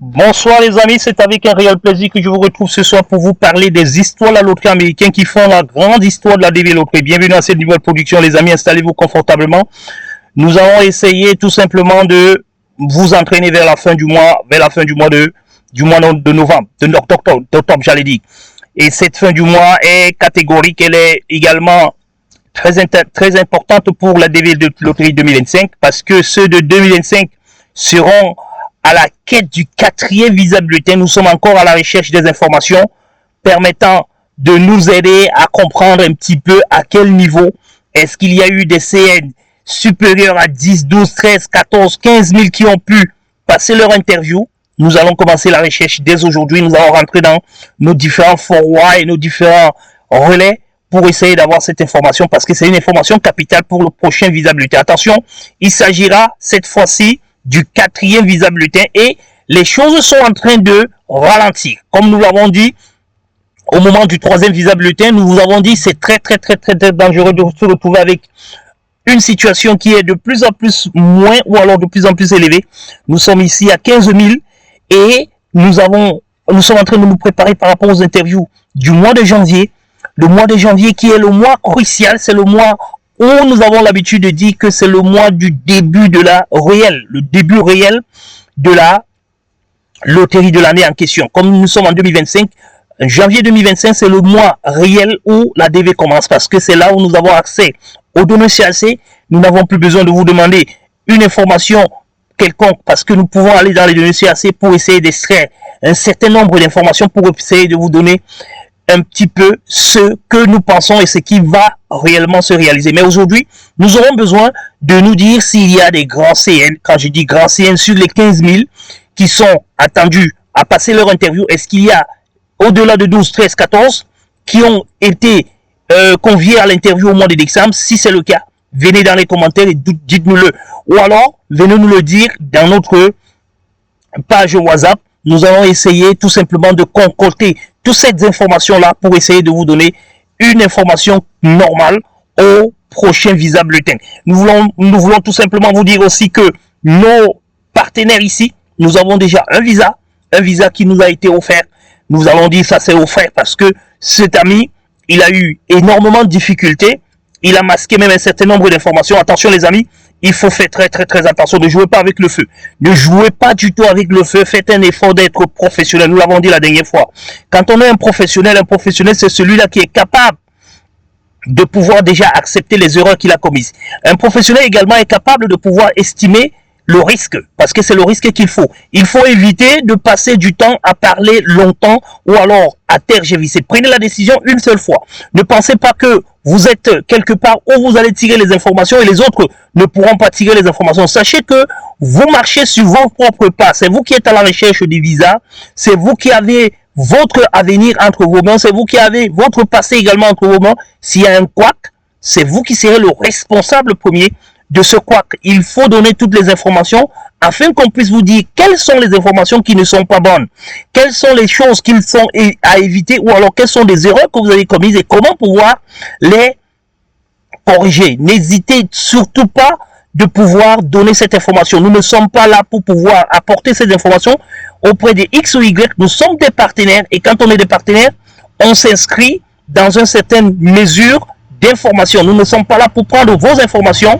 Bonsoir les amis, c'est avec un réel plaisir que je vous retrouve ce soir pour vous parler des histoires de la loterie américaine qui font la grande histoire de la DV Loterie. Bienvenue à cette nouvelle production les amis, installez-vous confortablement. Nous allons essayer tout simplement de vous entraîner vers la fin du mois, de novembre, d'octobre j'allais dire. Et cette fin du mois est catégorique, elle est également très importante pour la DV de Loterie 2025 parce que ceux de 2025 seront à la quête du quatrième visa bulletin. Nous sommes encore à la recherche des informations permettant de nous aider à comprendre un petit peu à quel niveau est-ce qu'il y a eu des CN supérieurs à 10, 12, 13, 14, 15 000 qui ont pu passer leur interview. Nous allons commencer la recherche dès aujourd'hui. Nous allons rentrer dans nos différents forwards et nos différents relais pour essayer d'avoir cette information parce que c'est une information capitale pour le prochain visa bulletin. Attention, il s'agira cette fois-ci du quatrième visa bulletin et les choses sont en train de ralentir. Comme nous l'avons dit au moment du troisième visa bulletin, nous vous avons dit c'est très dangereux de se retrouver avec une situation qui est de plus en plus moins ou alors de plus en plus élevée. Nous sommes ici à 15 000 et nous sommes en train de nous préparer par rapport aux interviews du mois de janvier. Le mois de janvier qui est le mois crucial, c'est le mois où nous avons l'habitude de dire que c'est le mois du début de le début réel de la loterie de l'année en question. Comme nous sommes en 2025, janvier 2025, c'est le mois réel où la DV commence parce que c'est là où nous avons accès aux données CAC. Nous n'avons plus besoin de vous demander une information quelconque parce que nous pouvons aller dans les données CAC pour essayer d'extraire un certain nombre d'informations pour essayer de vous donner un petit peu ce que nous pensons et ce qui va réellement se réaliser. Mais aujourd'hui, nous aurons besoin de nous dire s'il y a des grands CN, quand je dis grands CN, sur les 15 000 qui sont attendus à passer leur interview, est-ce qu'il y a au-delà de 12, 13, 14 qui ont été conviés à l'interview au mois de décembre? Si c'est le cas, venez dans les commentaires et dites-nous-le. Ou alors, venez nous le dire dans notre page WhatsApp. Nous allons essayer tout simplement de concocter toutes ces informations-là pour essayer de vous donner une information normale au prochain visa bulletin. Nous voulons tout simplement vous dire aussi que nos partenaires ici, nous avons déjà un visa qui nous a été offert. Nous allons dire ça c'est offert parce que cet ami, il a eu énormément de difficultés. Il a masqué même un certain nombre d'informations. Attention les amis, il faut faire très attention. Ne jouez pas avec le feu. Ne jouez pas du tout avec le feu. Faites un effort d'être professionnel. Nous l'avons dit la dernière fois. Quand on est un professionnel c'est celui-là qui est capable de pouvoir déjà accepter les erreurs qu'il a commises. Un professionnel également est capable de pouvoir estimer le risque, parce que c'est le risque qu'il faut. Il faut éviter de passer du temps à parler longtemps ou alors à tergiverser. Prenez la décision une seule fois. Ne pensez pas que vous êtes quelque part où vous allez tirer les informations et les autres ne pourront pas tirer les informations. Sachez que vous marchez sur vos propres pas. C'est vous qui êtes à la recherche des visas. C'est vous qui avez votre avenir entre vos mains. C'est vous qui avez votre passé également entre vos mains. S'il y a un couac, c'est vous qui serez le responsable premier de ce couac. Il faut donner toutes les informations afin qu'on puisse vous dire quelles sont les informations qui ne sont pas bonnes, quelles sont les choses qu'il faut à éviter ou alors quelles sont les erreurs que vous avez commises et comment pouvoir les corriger. N'hésitez surtout pas de pouvoir donner cette information. Nous ne sommes pas là pour pouvoir apporter ces informations auprès des X ou Y. Nous sommes des partenaires et quand on est des partenaires, on s'inscrit dans une certaine mesure d'information. Nous ne sommes pas là pour prendre vos informations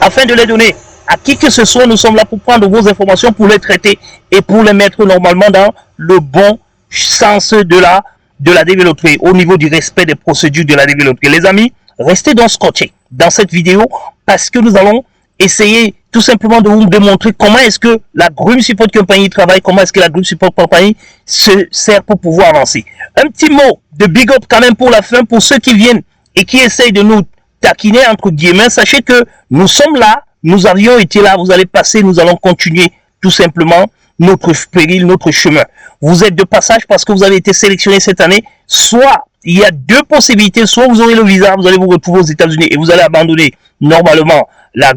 afin de les donner à qui que ce soit. Nous sommes là pour prendre vos informations, pour les traiter et pour les mettre normalement dans le bon sens de la DV Loterie, au niveau du respect des procédures de la DV Loterie. Les amis, restez donc scotchés dans cette vidéo parce que nous allons essayer tout simplement de vous démontrer comment est-ce que la Grum Support Company travaille, comment est-ce que la Grum Support Company se sert pour pouvoir avancer. Un petit mot de big up quand même pour la fin, pour ceux qui viennent et qui essayent de nous taquiner entre guillemets. Sachez que nous sommes là, nous avions été là, vous allez passer, nous allons continuer tout simplement notre péril, notre chemin. Vous êtes de passage parce que vous avez été sélectionné cette année. Soit il y a deux possibilités, soit vous aurez le visa, vous allez vous retrouver aux États-Unis et vous allez abandonner normalement la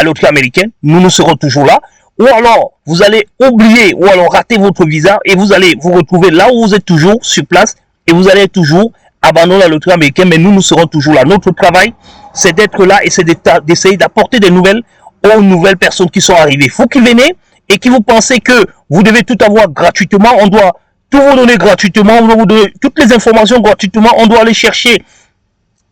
loterie américaine. Nous serons toujours là. Ou alors vous allez oublier ou alors rater votre visa et vous allez vous retrouver là où vous êtes toujours sur place et vous allez toujours abandonner la loterie américaine, mais nous serons toujours là. Notre travail, c'est d'être là et c'est d'essayer d'apporter des nouvelles aux nouvelles personnes qui sont arrivées. Vous qui venez et que vous pensez que vous devez tout avoir gratuitement, on doit tout vous donner gratuitement, on doit vous donner toutes les informations gratuitement, on doit aller chercher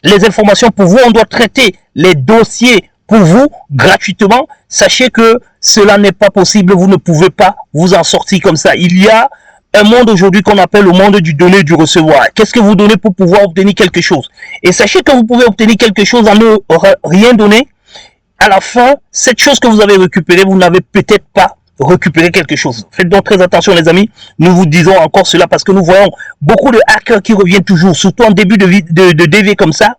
les informations pour vous, on doit traiter les dossiers pour vous gratuitement. Sachez que cela n'est pas possible, vous ne pouvez pas vous en sortir comme ça. Il y a un monde aujourd'hui qu'on appelle le monde du donner et du recevoir. Qu'est-ce que vous donnez pour pouvoir obtenir quelque chose? Et sachez que vous pouvez obtenir quelque chose en ne rien donner. À la fin, cette chose que vous avez récupérée, vous n'avez peut-être pas récupéré quelque chose. Faites donc très attention les amis, nous vous disons encore cela parce que nous voyons beaucoup de hackers qui reviennent toujours, surtout en début de DV comme ça,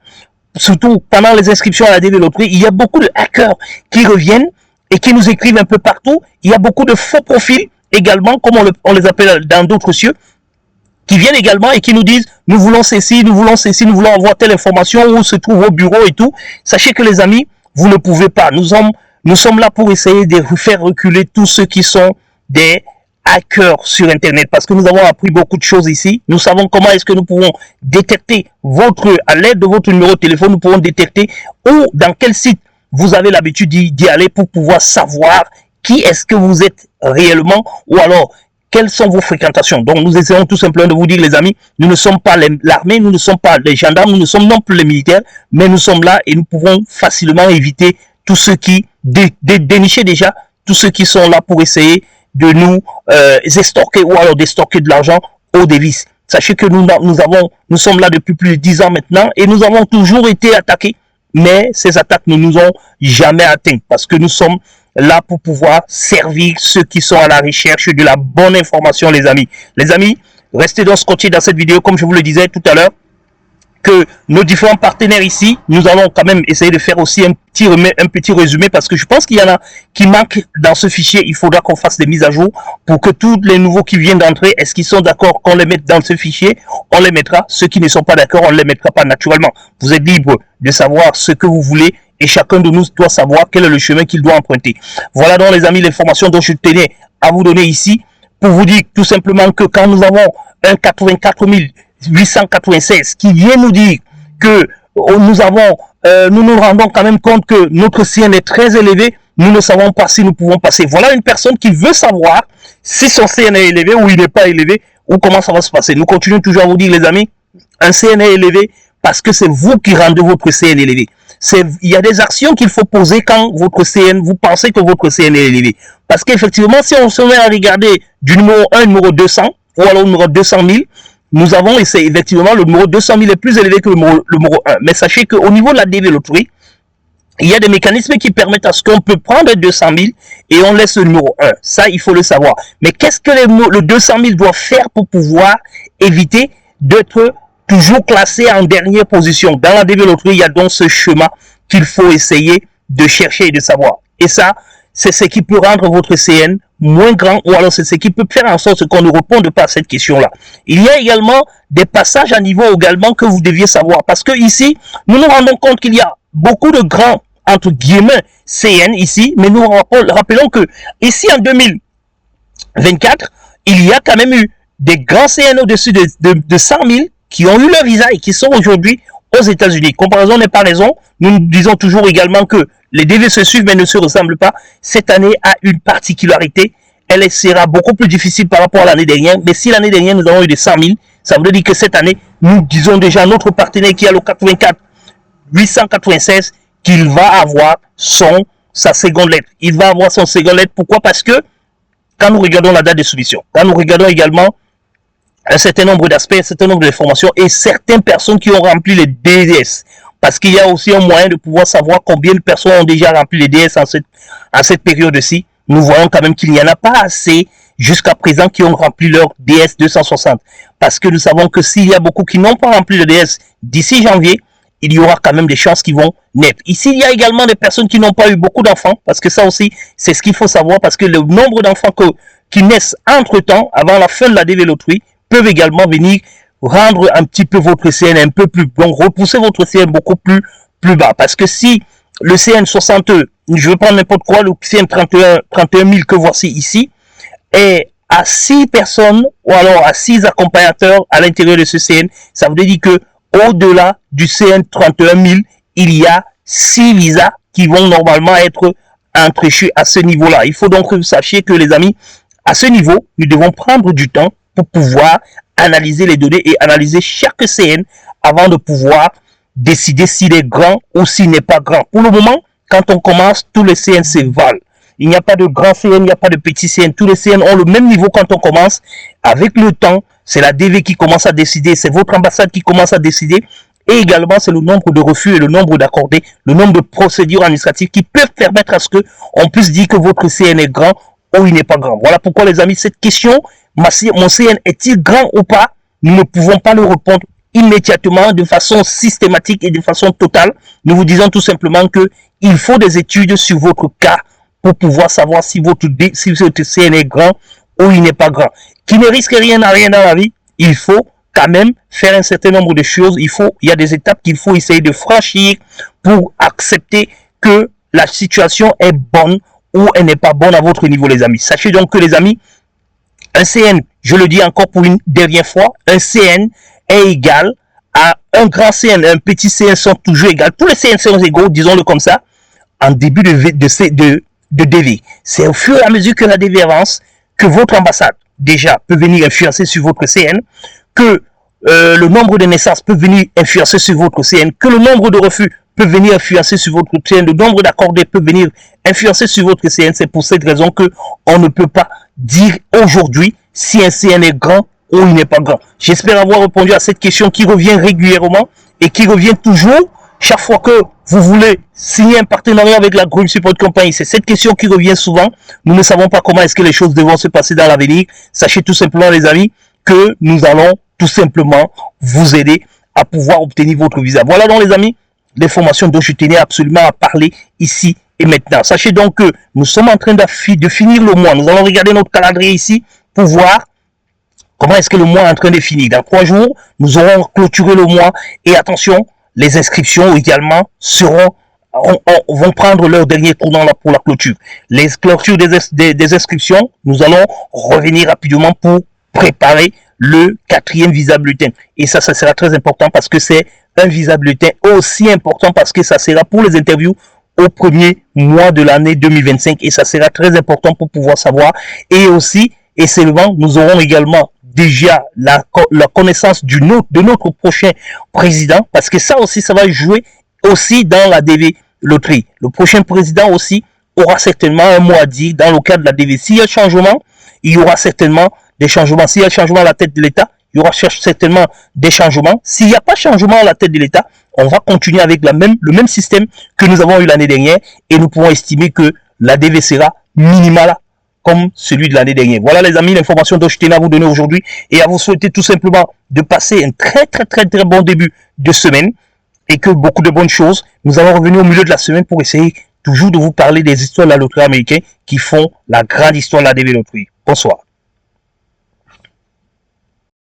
surtout pendant les inscriptions à la DV Loterie, il y a beaucoup de hackers qui reviennent et qui nous écrivent un peu partout. Il y a beaucoup de faux profils également, comme on les appelle dans d'autres cieux, qui viennent également et qui nous disent nous voulons ceci, nous voulons ceci, nous voulons avoir telle information, où se trouve vos bureaux et tout. Sachez que les amis, vous ne pouvez pas. Nous sommes là pour essayer de faire reculer tous ceux qui sont des hackers sur Internet, parce que nous avons appris beaucoup de choses ici. Nous savons comment est-ce que nous pouvons détecter à l'aide de votre numéro de téléphone, nous pouvons détecter où, dans quel site vous avez l'habitude d'y aller pour pouvoir savoir qui est-ce que vous êtes réellement, ou alors quelles sont vos fréquentations. Donc nous essayons tout simplement de vous dire les amis, nous ne sommes pas l'armée, nous ne sommes pas les gendarmes, nous ne sommes non plus les militaires, mais nous sommes là et nous pouvons facilement éviter tous ceux qui dénicher déjà, tous ceux qui sont là pour essayer de nous estorquer ou alors d'estorquer de l'argent aux devises. Sachez que nous sommes là depuis plus de 10 ans maintenant et nous avons toujours été attaqués, mais ces attaques ne nous ont jamais atteints parce que nous sommes là pour pouvoir servir ceux qui sont à la recherche de la bonne information, les amis. Les amis, restez donc scotchés dans cette vidéo, comme je vous le disais tout à l'heure, que nos différents partenaires ici, nous allons quand même essayer de faire aussi un petit résumé parce que je pense qu'il y en a qui manquent dans ce fichier. Il faudra qu'on fasse des mises à jour pour que tous les nouveaux qui viennent d'entrer, est-ce qu'ils sont d'accord qu'on les mette dans ce fichier? On les mettra. Ceux qui ne sont pas d'accord, on ne les mettra pas naturellement. Vous êtes libre de savoir ce que vous voulez et chacun de nous doit savoir quel est le chemin qu'il doit emprunter. Voilà donc les amis l'information dont je tenais à vous donner ici pour vous dire tout simplement que quand nous avons un 84 896 qui vient nous dire que nous nous rendons quand même compte que notre CN est très élevé, nous ne savons pas si nous pouvons passer. Voilà une personne qui veut savoir si son CN est élevé ou il n'est pas élevé ou comment ça va se passer. Nous continuons toujours à vous dire les amis, un CN est élevé parce que c'est vous qui rendez votre CN élevé. Il y a des actions qu'il faut poser quand vous pensez que votre CN est élevé. Parce qu'effectivement, si on se met à regarder du numéro 1 numéro 200 ou alors numéro 200 000, nous avons essayé, effectivement, le numéro 200 000 est plus élevé que le numéro 1. Mais sachez qu'au niveau de la DV Loterie, il y a des mécanismes qui permettent à ce qu'on peut prendre 200 000 et on laisse le numéro 1. Ça, il faut le savoir. Mais qu'est-ce que le 200 000 doit faire pour pouvoir éviter d'être toujours classé en dernière position? Dans la DV Loterie, il y a donc ce chemin qu'il faut essayer de chercher et de savoir. Et ça, c'est ce qui peut rendre votre CN moins grand, ou alors c'est ce qui peut faire en sorte qu'on ne réponde pas à cette question-là. Il y a également des passages à niveau également que vous deviez savoir, parce que ici, nous nous rendons compte qu'il y a beaucoup de grands, entre guillemets, CN ici, mais nous rappelons que ici en 2024, il y a quand même eu des grands CN au-dessus de 100 000 qui ont eu leur visa et qui sont aujourd'hui aux États-Unis. Comparaison n'est pas raison. Nous disons toujours également que les DV se suivent mais ne se ressemblent pas. Cette année a une particularité. Elle sera beaucoup plus difficile par rapport à l'année dernière. Mais si l'année dernière nous avons eu des 100 000, ça veut dire que cette année, nous disons déjà à notre partenaire qui a le 84 896 qu'il va avoir sa seconde lettre. Il va avoir son seconde lettre. Pourquoi? Parce que quand nous regardons la date de soumission, quand nous regardons également un certain nombre d'aspects, un certain nombre d'informations et certaines personnes qui ont rempli les DS. Parce qu'il y a aussi un moyen de pouvoir savoir combien de personnes ont déjà rempli les DS en cette période-ci. Nous voyons quand même qu'il n'y en a pas assez jusqu'à présent qui ont rempli leur DS 260. Parce que nous savons que s'il y a beaucoup qui n'ont pas rempli le DS d'ici janvier, il y aura quand même des chances qui vont naître. Ici, il y a également des personnes qui n'ont pas eu beaucoup d'enfants. Parce que ça aussi, c'est ce qu'il faut savoir. Parce que le nombre d'enfants qui naissent entre-temps, avant la fin de la DV Loterie, peuvent également venir rendre un petit peu votre CN un peu plus, donc repousser votre CN beaucoup plus bas. Parce que si le CN 60, je vais prendre n'importe quoi, le CN 31 000 que voici ici, est à 6 personnes ou alors à 6 accompagnateurs à l'intérieur de ce CN, ça veut dire que au-delà du CN 31 000, il y a 6 visas qui vont normalement être entrer à ce niveau-là. Il faut donc que vous sachiez que les amis, à ce niveau, nous devons prendre du temps pour pouvoir analyser les données et analyser chaque CN avant de pouvoir décider s'il est grand ou s'il n'est pas grand. Pour le moment, quand on commence, tous les CN se valent. Il n'y a pas de grand CN, il n'y a pas de petit CN. Tous les CN ont le même niveau quand on commence. Avec le temps, c'est la DV qui commence à décider, c'est votre ambassade qui commence à décider. Et également, c'est le nombre de refus et le nombre d'accordés, le nombre de procédures administratives qui peuvent permettre à ce qu'on puisse dire que votre CN est grand ou il n'est pas grand. Voilà pourquoi, les amis, cette question, mon CN est-il grand ou pas? Nous ne pouvons pas le répondre immédiatement, de façon systématique et de façon totale. Nous vous disons tout simplement que il faut des études sur votre cas pour pouvoir savoir si votre CN est grand ou il n'est pas grand. Qui ne risque rien à rien dans la vie, il faut quand même faire un certain nombre de choses. Il y a des étapes qu'il faut essayer de franchir pour accepter que la situation est bonne ou elle n'est pas bonne à votre niveau, les amis. Sachez donc que, les amis, un CN, je le dis encore pour une dernière fois, un CN est égal à un grand CN, un petit CN sont toujours égaux. Tous les CN sont égaux, disons-le comme ça, en début de DV. C'est au fur et à mesure que la DV avance que votre ambassade, déjà, peut venir influencer sur votre CN, que le nombre de naissances peut venir influencer sur votre CN, que le nombre de refus peut venir influencer sur votre CN, le nombre d'accordés peut venir influencer sur votre CN. C'est pour cette raison que on ne peut pas dire aujourd'hui si un CN est grand ou il n'est pas grand. J'espère avoir répondu à cette question qui revient régulièrement et qui revient toujours chaque fois que vous voulez signer un partenariat avec la Group Support Company. C'est cette question qui revient souvent. Nous ne savons pas comment est-ce que les choses devront se passer dans l'avenir. Sachez tout simplement, les amis, que nous allons tout simplement vous aider à pouvoir obtenir votre visa. Voilà donc, les amis, l'information dont je tenais absolument à parler ici et maintenant. Sachez donc que nous sommes en train de finir le mois. Nous allons regarder notre calendrier ici pour voir comment est-ce que le mois est en train de finir. Dans 3 jours, nous aurons clôturé le mois. Et attention, les inscriptions également vont prendre leur dernier tournant pour la clôture. Les clôtures des inscriptions, nous allons revenir rapidement pour préparer le 4e visa bulletin. Et ça sera très important parce que c'est un visa bulletin aussi important parce que ça sera pour les interviews au premier mois de l'année 2025 et ça sera très important pour pouvoir savoir. Et aussi, et seulement, nous aurons également déjà la connaissance de notre prochain président, parce que ça aussi, ça va jouer aussi dans la DV loterie. Le prochain président aussi aura certainement un mot à dire dans le cadre de la DV. S'il y a changement, il y aura certainement des changements. S'il y a changement à la tête de l'État, il y aura certainement des changements. S'il n'y a pas changement à la tête de l'État, on va continuer avec le même système que nous avons eu l'année dernière et nous pouvons estimer que la DV sera minimale comme celui de l'année dernière. Voilà, les amis, l'information dont je tenais à vous donner aujourd'hui et à vous souhaiter tout simplement de passer un très bon début de semaine et que beaucoup de bonnes choses. Nous allons revenir au milieu de la semaine pour essayer toujours de vous parler des histoires de la loterie américaine qui font la grande histoire de la DV loterie. Bonsoir.